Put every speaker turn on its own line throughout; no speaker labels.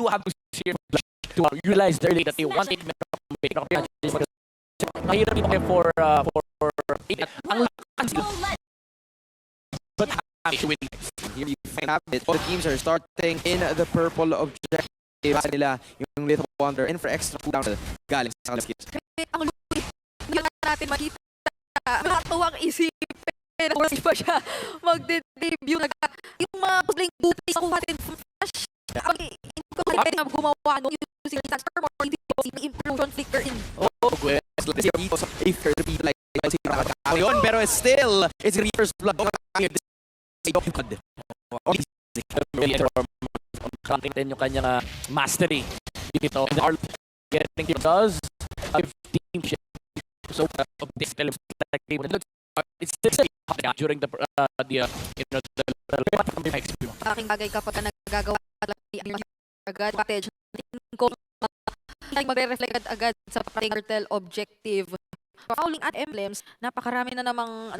do have to see to realize early that they want it. Mahirap dito kayo for ang lakas nila. But happy with
Here you find out that all the teams are starting in the purple objective. Basa nila yung Little Wonder and for extra cooldown galing sa kanila skills.
Ang luwi, hindi natin makita. Makatuwang isipin. Once pa siya mag-debut. Yung mga puzzling booties nakuha natin from Flash. Hindi ko pwede na gumawa nung using the transform or hindi ko yung implosion flicker in.
Oh, well, let's see dito sa Aether to be like yun, pero still, it's Reaper's Blood.
Counting din yung kanyang mastery dito. And our getting it does 15 so this it's still during the
Aking bagay kapag nagagawa agad package ko magre-reflect agad sa parating turtle objective. Fouling at emblems, napakarami na namang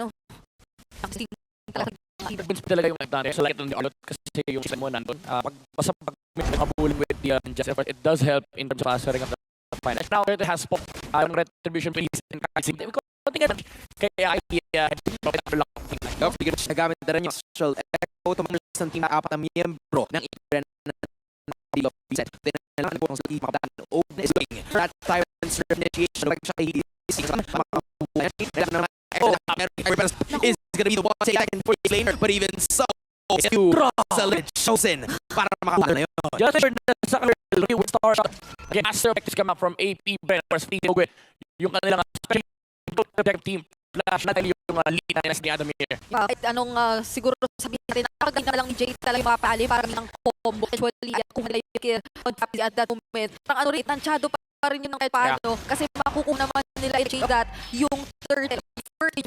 talaga yung nagdaan. So like it on the alot kasi yung isa mo nandun. Pag makabulin with the just effort, it does help in terms of answering of the finance. Now it has pop yung retribution please and kasi kaya
nagamit na rin yung social echo to manage ng team na apat na miyembro ng Iran na set. Tinalaman po sa team makabataan open is doing that time initiation like siya is gonna be the one second for his laner, but even so you solid chosen para makapala na yun.
Just for the second star shot again, master effects come out from AP Ben or Steve yung kanilang special protective team flash natin yung lead natin ni Adamir.
Kahit anong siguro sabihin natin nakagay na lang ni Jay talaga mapapali parang ng combo actually kung wala yung kill at that moment parang ano rin tansyado pa rin yun ng kahit paano kasi makukuha naman nila i-change that yung turtle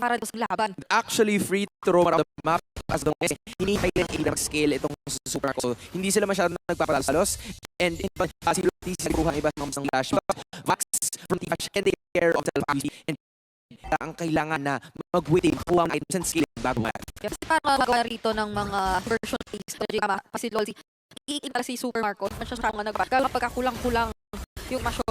para sa laban.
Actually free to roam around the map as long as hinihintay nila mag-scale itong super so hindi sila masyadong nagpapalalos and in fact si Lotis nagkuha ng iba ng mga flash Max from the Flash can take care of self and ang kailangan na mag-waiting kuha ng items and skill bago nga.
Kasi parang magawa rito ng mga version based kasi LOL iikita si Super Marco man siya sa mga nagbagal kapag kulang-kulang yung masyon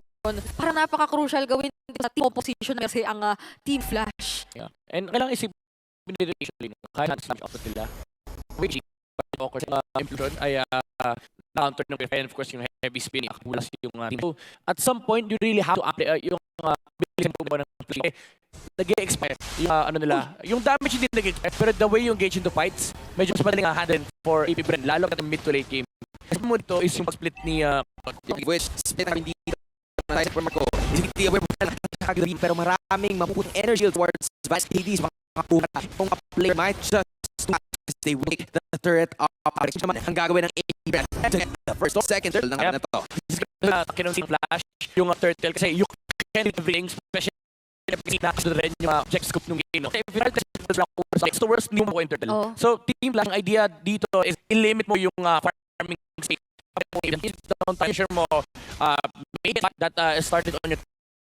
para napaka-crucial gawin sa team opposition kasi ang Team Flash.
Yeah. And kailangan isipin nila usually kaya natin sa output nila. Which of course implosion ay counter ng and of course yung heavy spinning akulas yung team. So at some point you really have to apply yung bilisan po ng play. Nag-expire yung ano nila. Yung damage hindi nag-expire pero the way yung engage into fights medyo mas madaling handle for AP Brand lalo na mid to late game. Kasi mo dito is yung split ni
which split namin dito na Super Marco. Hindi aware pero maraming mapupunang energy towards Vice Hades makakuha kung a player might just they wake the turret up ang gagawin ng AP Brand the first or second turtle na to.
Kinonsing flash yung turtle kasi you can do everything especially kasi nakasunod rin yung object scope ng game. It's the worst new mo in turtle. So team lang idea dito is i-limit mo yung farming state. Downtime sure mo made it that started on your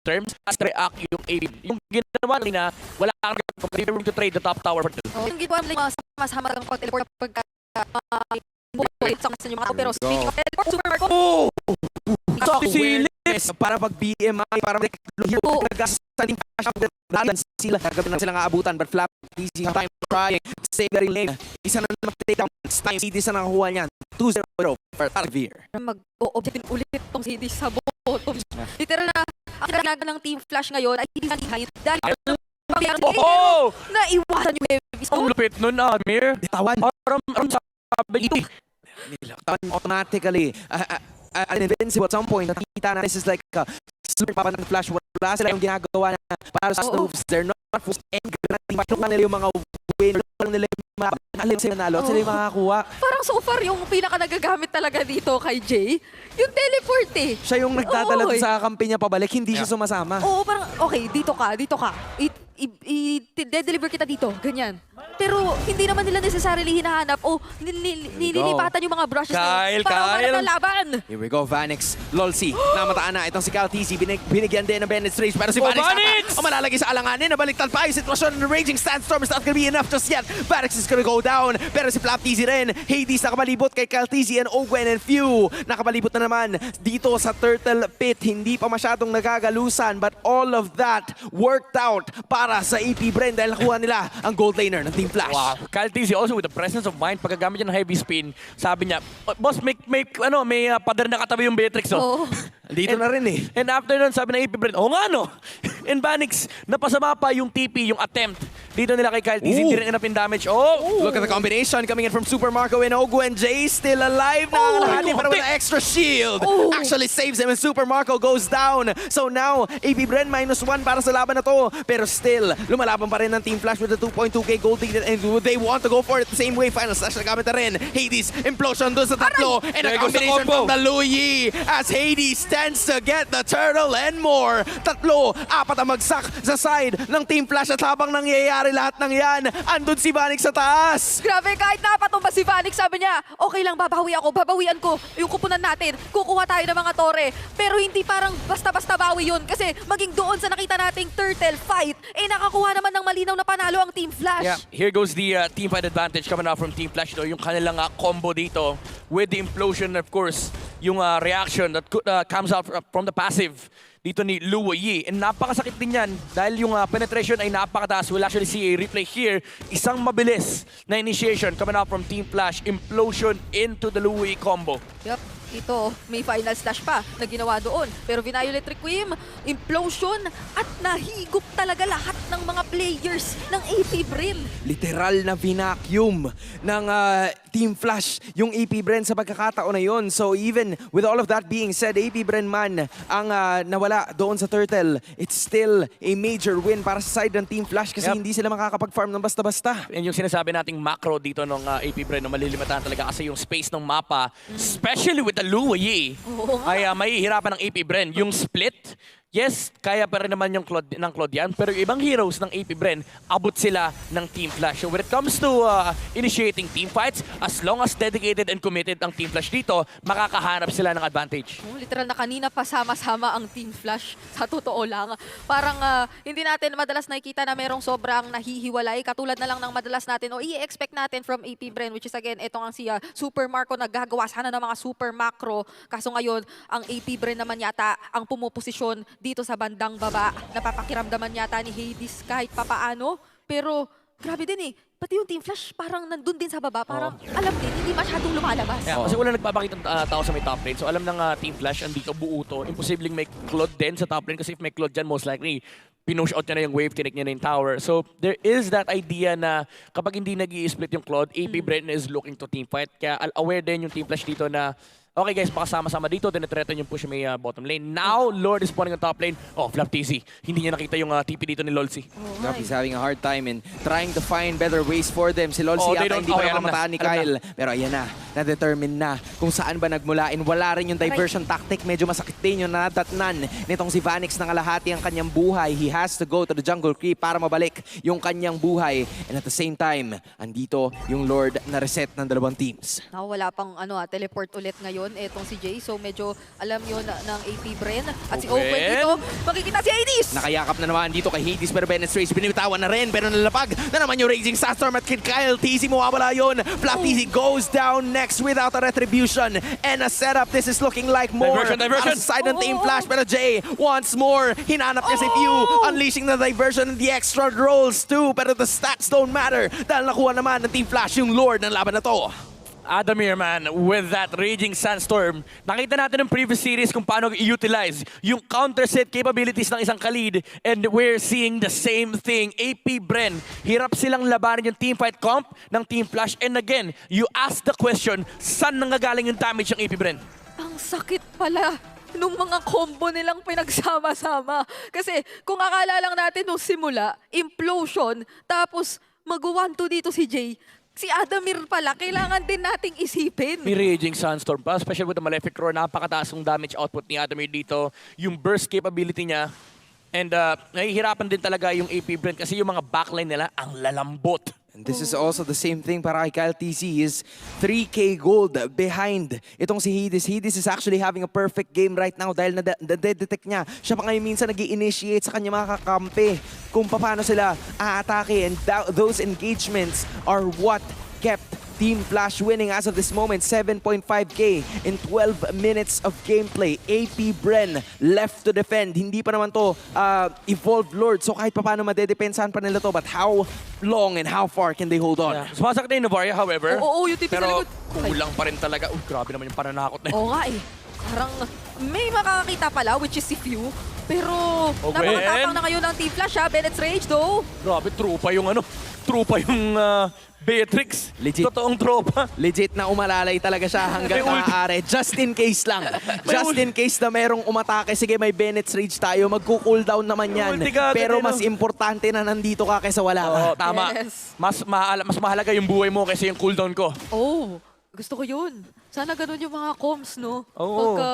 terms as react yung AD. Yung ginawa nila wala kang room to trade the top tower for turtle.
Yung ginawa nila sama-sama kang teleport pagka sa mga pero speaking of teleport Super Marco
para pag BMI para nagasaling sila gagawin silang aabutan but flap easy time trying save the lane isa na mag-take down time CD sa nakakuha niyan 2-0 for Tarvir
mag-objective ulit tong CD sa bottom literal na ang kailangan ng Team Flash ngayon ay hindi behind dahil naiwasan yung heavy
ang lupit nun Amir
tawan
sabi ito
automatically an invincible at some point nakita na this is like super papan ng Flash wala sila yung ginagawa na para sa moves they're not forced and granting nila yung mga win nila yung mga alim sila nalo sila yung makakuha
parang so far yung pinaka nagagamit talaga dito kay Jay yung teleport
siya yung nagdadala sa kampi niya pabalik hindi siya sumasama
parang okay dito ka i-deliver kita dito, ganyan. Pero hindi naman nila necessarily hinahanap o nililipatan yung mga brushes
Kyle,
para umanap
Kyle.
ng laban.
Here we go, Vanix. Lolsi, namataan na. Itong si Kyle TZ, binigyan din ng Bennett Strange. Pero si
Oh,
Vanix,
Vanix!
malalagay sa alanganin. Nabaliktad pa yung sitwasyon. The Raging Sandstorm is not gonna be enough just yet. Vanix is gonna go down. Pero si Flap TZ rin. Hades nakabalibot kay Kyle TZ and Ogwen and Few. Nakabalibot na naman dito sa Turtle Pit. Hindi pa masyadong nagagalusan. But all of that worked out para sa AP Bren dahil nakuha nila ang gold laner ng Team Flash.
Wow. Kyle TZ also with the presence of mind, pagkagamit niya ng heavy spin, sabi niya, boss, may pader na katabi yung Beatrix, oh.
Oo.
Dito na rin eh.
And after nun, sabi ng AP Bren, oh nga no. And Vanix, napasama pa yung TP, yung attempt. Dito nila kay Kyle TZ, hindi rin enough in damage. Oh!
Look at the combination coming in from Super Marco and Ogwen. Jay still alive. Nakakalahati pero with an extra shield. Actually saves him and Super Marco goes down. So now, AP Bren -1 para sa laban na to. Pero still, lumalaban pa rin ng Team Flash with the 2.2k gold lead and they want to go for it the same way. Final slash nagamit na rin. Hades, implosion doon sa tatlo. And a
There goes the
combination
combo.
from the Luyi as Hades tends to get the turtle and more. Tatlo, apat ang magsak sa side ng Team Flash at habang nangyayari lahat ng yan, andun si Vanix sa taas.
Grabe, kahit napatumba si Vanix, sabi niya, okay lang, babawian ko yung kupunan natin, kukuha tayo ng mga tore. Pero hindi parang basta-basta bawi yun kasi maging doon sa nakita nating turtle fight, nakakuha naman ng malinaw na panalo ang Team Flash.
Yeah, here goes the team fight advantage coming out from Team Flash. Yung kanilang combo dito with the implosion, of course, yung reaction that comes out from the passive dito ni Luo Yi. And napakasakit din yan dahil yung penetration ay napakataas. We'll actually see a replay here. Isang mabilis na initiation coming out from Team Flash. Implosion into the Luo Yi combo.
Yup, ito, may final slash pa na ginawa doon. Pero Violet Requiem, implosion at nahigop talaga lahat ng mga players ng AP Bren.
Literal na vacuum ng Team Flash yung AP Bren sa pagkakataon na yun. So even with all of that being said, AP Bren man ang nawala doon sa Turtle. It's still a major win para sa side ng Team Flash kasi hindi sila makakapag-farm ng basta-basta.
And yung sinasabi nating macro dito ng AP Bren, no, malilimitahan talaga kasi yung space ng mapa, especially with the Luo Yi, ay mahihirapan ng AP Bren. Yung split, yes, kaya pa rin naman yung ng Claudian, pero yung ibang heroes ng AP Bren, abot sila ng Team Flash. So when it comes to initiating team fights, as long as dedicated and committed ang Team Flash dito, makakahanap sila ng advantage.
Literal na kanina pa sama-sama ang Team Flash. Sa totoo lang. Parang hindi natin madalas nakikita na merong sobrang nahihiwalay. Katulad na lang ng madalas natin o i-expect natin from AP Bren, which is again, ito nga si Super Marco naggagawa sana ng mga super macro. Kaso ngayon, ang AP Bren naman yata ang pumuposisyon dito sa bandang baba. Napapakiramdaman yata ni Hades kahit papaano. Pero grabe din eh. Pati yung Team Flash parang nandun din sa baba. Parang alam din, hindi masyadong lumalabas.
Yeah, kasi wala nagpapakita ng tao sa may top lane. So alam ng Team Flash, andito buo to. Imposibleng may Claude din sa top lane kasi if may Claude dyan, most likely, pinush out niya na yung wave, tinik niya na yung tower. So there is that idea na kapag hindi nag-i-split yung Claude, AP Bren is looking to team fight. Kaya aware din yung Team Flash dito na okay guys, pakasama-sama dito, dinetreto yung push may bottom lane. Now, Lord is spawning on top lane. Oh, Flap TZ. Hindi niya nakita yung TP dito ni Lolsi.
Flap is having a hard time and trying to find better ways for them. Si Lolsi yata hindi pa mamataan ni Kyle. Pero ayan na, na-determine na kung saan ba nagmulain. Wala rin yung diversion tactic. Medyo masakit din yung nadatnan nitong si Vanix na kalahati ang kanyang buhay. He has to go to the jungle creep para mabalik yung kanyang buhay. And at the same time, andito yung Lord na reset ng dalawang teams.
Wala pang teleport ulit ngayon etong si Jay. So medyo alam yun ng AP Bren. At si Owen dito, makikita si Hades!
Nakayakap na naman dito kay Hades pero Bennett Strays binitawan na rin pero nalapag na naman yung Raging Sandstorm at Kyle TZ mawawala yun. Flap TZ goes down next without a retribution and a setup. This is looking like more
Diversion.
side ng Team Flash pero Jay once more hinanap niya si Few unleashing the diversion and the extra rolls too pero the stats don't matter dahil nakuha naman ng Team Flash yung Lord ng laban na to.
Adamir, man, with that Raging Sandstorm, nakita natin ng previous series kung paano i-utilize yung counter set capabilities ng isang Khalid and we're seeing the same thing. AP Bren, hirap silang labanan yung teamfight comp ng Team Flash and again, you ask the question, saan nanggagaling yung damage ng AP Bren?
Ang sakit pala nung mga combo nilang pinagsama-sama. Kasi kung akala lang natin nung simula, implosion, tapos mag-1-2 dito si Jay, si Adamir pala, kailangan din nating isipin.
May Raging Sandstorm pa, especially with the Malefic Roar, napakataas yung damage output ni Adamir dito. Yung burst capability niya, And nahihirapan din talaga yung AP Brent kasi yung mga backline nila ang lalambot.
And this is also the same thing para kay Kyle TC. Is 3K gold behind itong si Hades. Hades is actually having a perfect game right now dahil na-detect niya. Siya pa ngayon minsan nag-i-initiate sa kanya mga kakampi kung paano sila aatake. And those engagements are what kept Team Flash winning as of this moment. 7.5k in 12 minutes of gameplay. AP Bren left to defend. Hindi pa naman to Evolved Lord. So kahit pa paano madedepensahan pa nila to. But how long and how far can they hold on?
Yeah. Sumasakit na yung Novaria, however.
Oo, yung tipis sa
pero
likod.
kulang pa rin talaga. Grabe naman yung pananakot na yun.
Oo nga eh. Parang may makakakita pala, which is si Few. Pero napakatapang na ngayon ng Team Flash ha. Bennett's Rage though.
Grabe, trupa yung trupa yung Beatrix.
Legit.
Totoong tropa.
Legit na umalalay talaga siya hanggang
May ulti.
maaari. Just in case lang. Just in case na merong umatake. Sige, may Bennett's Rage tayo. Magko-cooldown naman yan.
Ulti ka agad,
Pero
eh, no?
mas importante na nandito ka kaysa wala ka.
Oo, tama.
Yes.
Mas mahalaga yung buhay mo kaysa yung cooldown ko.
Oh, gusto ko yun. Sana ganun yung mga comms, no?
Oo.
Pagka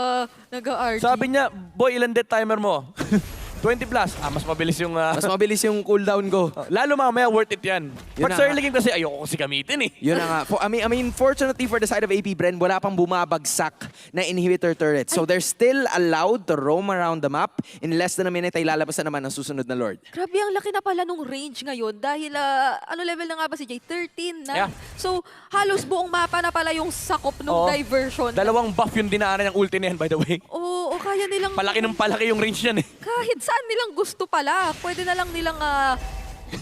nag-RG.
Sabi niya, boy, ilan death timer mo? 20 plus. Mas mabilis yung...
Mas mabilis yung cooldown ko.
lalo mamaya, worth it yan.
Yun
But
na
sa
nga.
early game kasi ayoko kasi gamitin eh.
Yun na nga. I mean, fortunately for the side of AP Bren, wala pang bumabagsak na inhibitor turret. So they're still allowed to roam around the map. In less than a minute ay lalabas na naman ang susunod na Lord.
Grabe, ang laki na pala nung range ngayon dahil ano level na nga ba si Jay? 13 na.
Yeah.
So, halos buong mapa na pala yung sakop nung
Oo.
diversion.
Dalawang buff yung dinaanan ng ulti na yan, by the way.
Oo, kaya nilang...
Palaki ng palaki yung range yan eh.
Kahit saan nilang gusto pala, pwede na lang nilang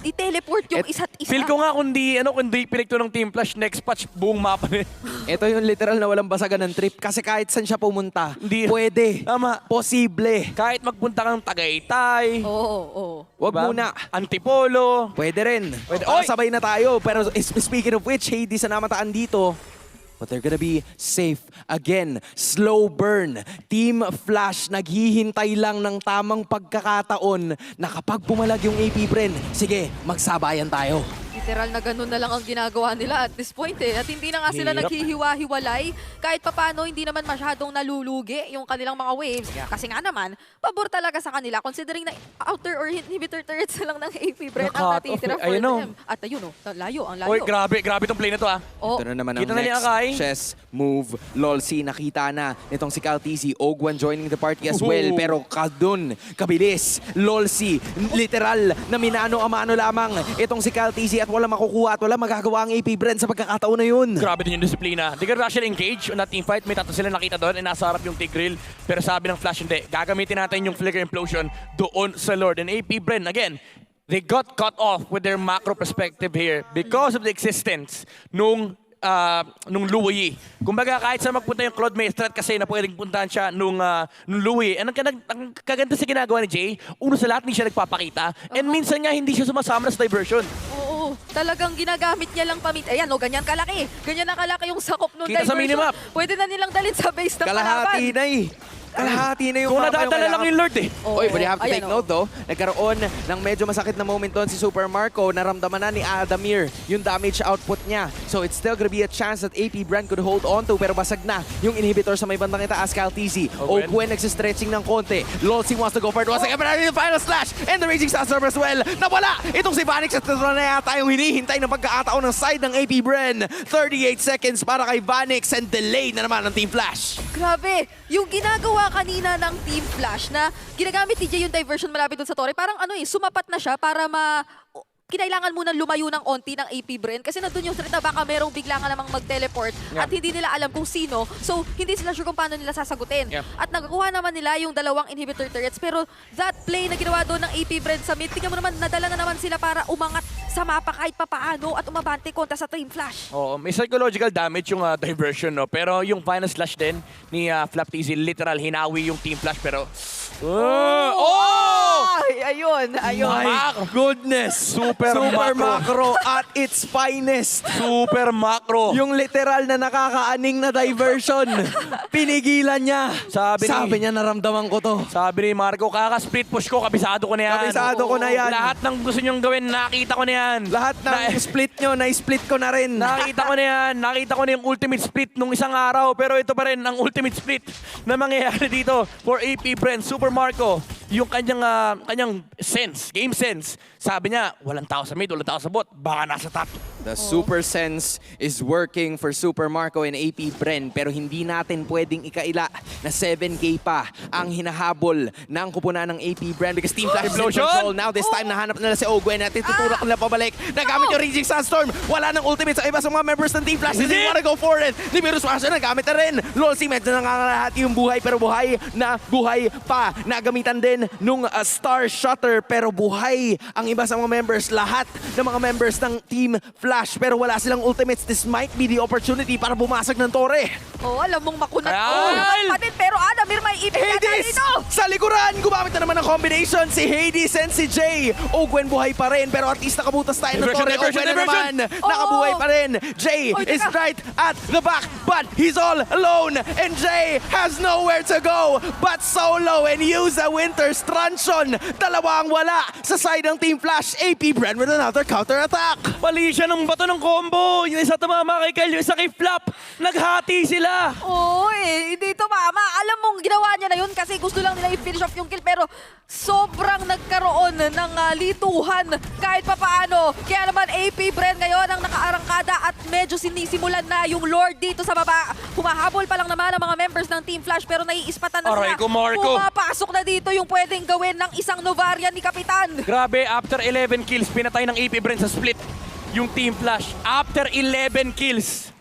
i-teleport yung isa't isa.
Feel ko nga kundi pinigto ng Team Flash, next patch, buong mapa na yun.
Ito yung literal na walang basagan ng trip. Kasi kahit saan siya pumunta,
Hindi.
pwede.
Tama.
Posible.
Kahit magpunta kang Tagaytay,
Oo.
Wag
diba?
muna.
Antipolo.
Pwede rin.
Pwede.
Para
Oy!
sabay na tayo. Pero speaking of which, Hades na namataan dito. But they're gonna be safe. Again, slow burn. Team Flash, naghihintay lang ng tamang pagkakataon na kapag bumalag yung AP Bren, sige, magsabayan tayo.
Literal na ganun na lang ang ginagawa nila at this point eh. At hindi na nga sila
Hirap.
naghihiwa-hiwalay. Kahit papano, hindi naman masyadong nalulugi yung kanilang mga waves. Kasi nga naman, pabor talaga sa kanila considering na outer or inhibitor turrets na lang ng AP Brent ang
Nakat-off
natitira
eh.
for
Ayun,
them. At ayun oh, layo, ang layo.
Oy, grabe tong play na to ah.
Oh,
Ito na naman ang
Kita na ni
next
Akai.
chess move. Lolsi, nakita na nitong si Kyle TC. Ogwan joining the party as well.
Ooh.
Pero kadun, kabilis. Lolsi, literal na minano a mano lamang itong si Kyle TC at wala makukuha at wala magagawa ang AP Bren sa pagkakataon na yun.
Grabe din yung disiplina. They can actually engage on that team fight. May tatlo sila nakita doon, nasa harap yung Tigreal. Pero sabi ng Flash, hindi. Gagamitin natin yung Flicker Implosion doon sa Lord. And AP Bren, again, they got cut off with their macro perspective here because of the existence nung Louis. Kumbaga kahit saan magpunta yung Claude Maestrat kasi na pwedeng puntahan siya nung Louis. And ang kaganda sa ginagawa ni Jay, uno sa lahat hindi siya nagpapakita. And minsan nga hindi siya sumasama sa diversion.
oo. Talagang ginagamit niya lang Ayan, no, ganyan kalaki. Ganyan na kalaki yung sakop nung
Kita sa
diversion.
minimap.
Pwede na nilang dalhin sa base ng
Kalahati
kalaban.
na eh. Kalahati na yung
Kung
mapa yung
nadadala lang
kailangan.
yung Lord eh.
Oo.
Oy, but you have to
Ayan,
take
oo.
note though, nagkaroon ng medyo masakit na moment doon si Super Marco. Naramdaman na ni Adamir yung damage output niya. So it's still gonna be a chance that AP Brand could hold on to, pero basag na yung inhibitor sa may bandang itaas, Kyle TZ.
Ogwen.
Ogwen nagsistretching ng konti. Lolsi wants to go for it once again, but the final slash and the Raging Sandstorm as well. Nawala! Itong si Vanix at ito na yata yung hinihintay ng pagkakataon ng side ng AP Brand. 38 seconds para kay Vanix and delay na naman ng Team Flash.
Grabe, yung ginagawa kanina ng Team Flash na ginagamit ni Jay yung diversion malapit doon sa Torre, parang sumapat na siya para kinailangan muna lumayo ng onti ng AP Bren kasi nandun yung threat na baka merong bigla nga namang mag-teleport
Yeah.
at hindi nila alam kung sino. So, hindi sila sure kung paano nila sasagutin.
Yeah.
At nagakuha naman nila yung dalawang inhibitor turrets pero that play na ginawa doon ng AP Bren sa mid, tingnan mo naman, nadala na naman sila para umangat sa mapa kahit papaano at umabante kontra sa Team Flash.
Oo, may psychological damage yung diversion, no? Pero yung final slash din ni Flap TZ, literal, hinawi yung Team Flash, pero...
Ay, ayun.
My goodness! Super macro at its finest.
Super macro!
Yung literal na nakakaaning na diversion. Pinigilan niya. Sabi niya, naramdaman ko to.
Sabi ni Marco, kaka-split push ko, kabisado ko na yan.
Kabisado ko na yan.
Lahat ng gusto niyong gawin, nakita ko na yan.
Lahat ng split nyo, na-split ko na rin.
Nakita ko na yan. Nakita ko na yung ultimate split nung isang araw. Pero ito pa rin ang ultimate split na mangyayari dito for AP Brent, Super Marco. yung kanyang sense, game sense. Sabi niya, walang tao sa mid, walang tao sa bot, baka nasa top.
The Super Sense is working for Super Marco and AP Bren, pero hindi natin pwedeng ikaila na 7K pa ang hinahabol ng kupunan ng AP Bren because Team Flash is in
Explosion!
control. Now this time nahanap nila si Ogwen at ituturak nila pabalik. Nagamit yung Raging Sandstorm. Wala ng ultimate sa iba sa mga members ng Team Flash.
This is
They
it!
wanna go for it. Nibiru Smasher nagamit na rin. Lolsi medyo nangangalahati yung buhay pero buhay pa. Nagamitan din nung Star Shutter pero buhay ang iba sa mga members. Lahat ng mga members ng Team Flash pero wala silang ultimates. This might be the opportunity para bumasag ng Torre.
Oh, alam mong makunat.
Ayan!
Kapatid, pero Adamir may ipinagay
Hades!
dito.
Sa likuran! Gumamit na naman ng combination si Hades and si Jay. Ogwen buhay pa rin pero at least nakabutas tayo ng
Diversion,
Torre.
diversion,
Ogwen na
diversion!
naman. Nakabuhay pa rin. Jay
Oy,
is
teka.
right at the back but he's all alone and Jay has nowhere to go but solo and use a Winter's Truncheon. Dalawa ang wala sa side ng Team Flash. AP Bren with another counter attack.
Mali siya ng bato ng combo. Yung isa tumama kay Kyle, yung isa kay Flap. Naghati sila.
Oo, hindi tumama. Alam mong ginawa niya na yun kasi gusto lang nila i-finish off yung kill pero sobrang nagkaroon ng lituhan kahit papaano. Kaya naman AP Bren ngayon ang nakaarangkada at medyo sinisimulan na yung Lord dito sa baba. Humahabol pa lang naman ang mga members ng Team Flash pero naiispatan na
Aray
sila.
ko, Marco.
Pumapasok na dito yung pwedeng gawin ng isang Novarian ni Kapitan.
Grabe, after 11 kills, pinatay ng AP Bren sa split yung Team Flash. After 11 kills.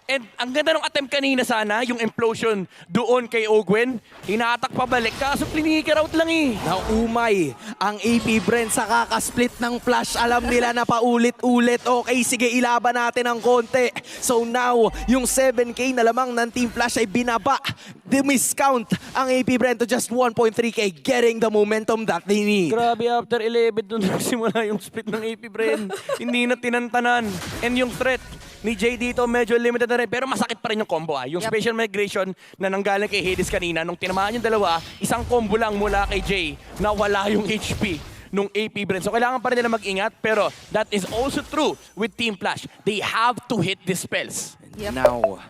And ang ganda ng attempt kanina sana, yung implosion doon kay Ogwen. Hinatak pabalik, kaso clinicker out lang eh.
Naumay ang AP Bren sa kakasplit ng Flash. Alam nila na paulit-ulit. Okay, sige, ilaban natin ng konti. So now, yung 7K na lamang ng Team Flash ay binaba. Discount ang AP Bren to just 1.3K, getting the momentum that they need.
Grabe, after 11 doon nagsimula yung split ng AP Bren. Hindi na tinantanan. And yung threat ni Jay dito medyo limited na rin. Pero masakit pa rin yung combo ah. Yung
Yep.
special migration na nanggaling kay Hades kanina, nung tinamaan yung dalawa, isang combo lang mula kay Jay na wala yung HP nung AP Bren. So kailangan pa rin nila mag-ingat. Pero that is also true with Team Flash. They have to hit these spells.
Yep.
Now,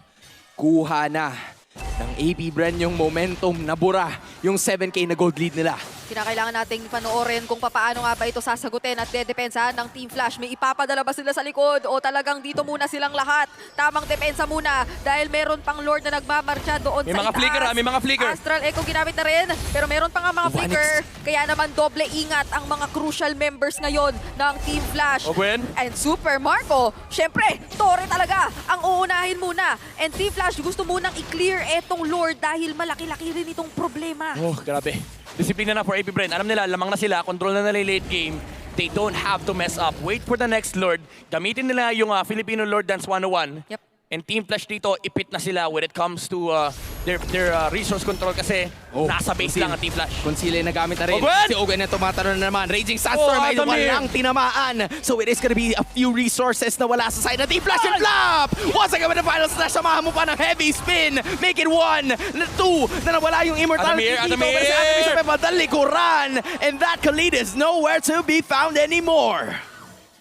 kuha na ng AP Bren yung momentum na bura yung 7K na gold lead nila.
Kinakailangan nating panoorin kung paano nga ba ito sasagutin at dedepensahan ng Team Flash. May ipapadala ba sila sa likod o talagang dito muna silang lahat? Tamang depensa muna dahil meron pang Lord na nagmamarcha doon
May
sa
mga flicker,
itaas.
may mga flicker.
Astral Echo ginamit na rin pero meron pa nga mga
Wanix.
flicker. Kaya naman doble ingat ang mga crucial members ngayon ng Team Flash.
Ogwen?
And Super Marco, syempre, Torre talaga ang uunahin muna. And Team Flash gusto munang i-clear etong Lord dahil malaki-laki rin itong problema.
Oh, grabe. Disiplina na for AP Bren. Alam nila, lamang na sila, control na nila yung late game. They don't have to mess up. Wait for the next Lord. Gamitin nila yung Filipino Lord Dance 101.
Yep.
And Team Flash dito, ipit na sila when it comes to their resource control kasi nasa base lang ang Team Flash.
Concealer na gamit na rin.
Ogwen!
Si Ogwen na tumatalo na naman. Raging Sandstorm ay
Adamir!
walang tinamaan. So it is gonna be a few resources na wala sa side ng Team Flash and Flap! Once again with the final slash, samahan mo pa ng heavy spin. Make it 1, 2, na nawala yung immortality dito.
Adamir!
Pero si Adamir sa padalikuran. And that Khalid is nowhere to be found anymore.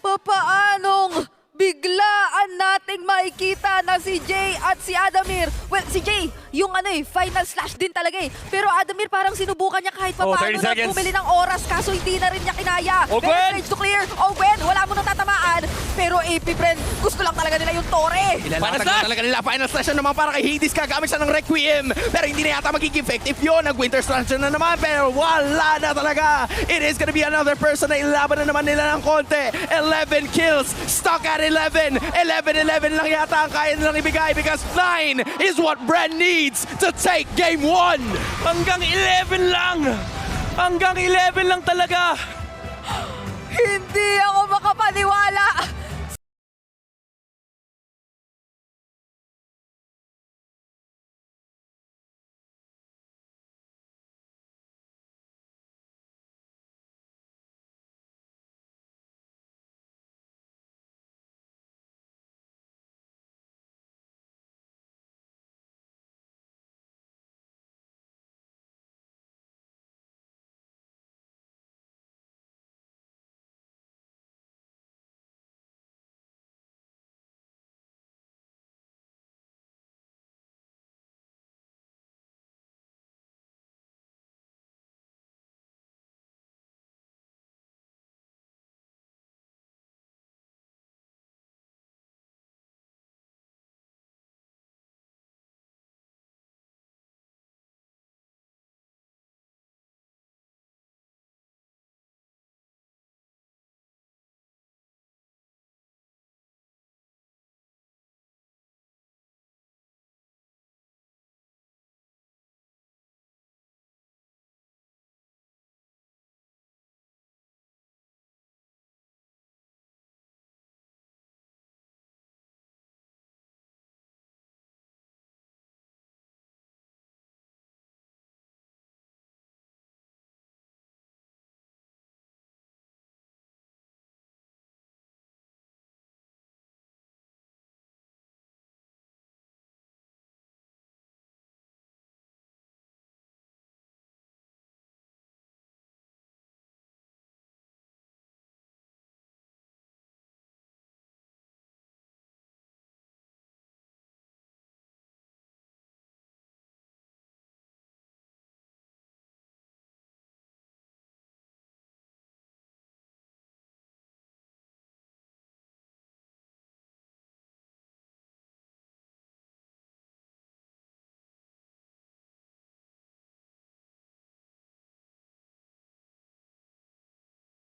Papaanong biglaan nating makikita na si Jay at si Adamir? Well, si Jay, yung final slash din talaga eh. Pero Adamir parang sinubukan niya kahit
Oh,
papaano
30
na
seconds.
bumili ng oras kaso hindi na rin niya kinaya.
Ogwen!
Very stage to clear. Ogwen, wala mo nang tatamaan. Pero AP Bren, gusto lang talaga nila yung Torre.
Ilalatag
Final
na
slash!
talaga nila. Final slash na naman para kay Hades. Kagamit siya ng Requiem. Pero hindi na yata magiging effective yun. Nag-Winter Slash na naman. Pero wala na talaga. It is gonna be another person na ilaban na naman nila ng konti. 11 kills. Stuck at 11. 11 lang yata ang kaya nilang ibigay because 9 is what Bren needs to take game 1.
Hanggang 11 lang! Hanggang 11 lang talaga!
Hindi ako makapaniwala.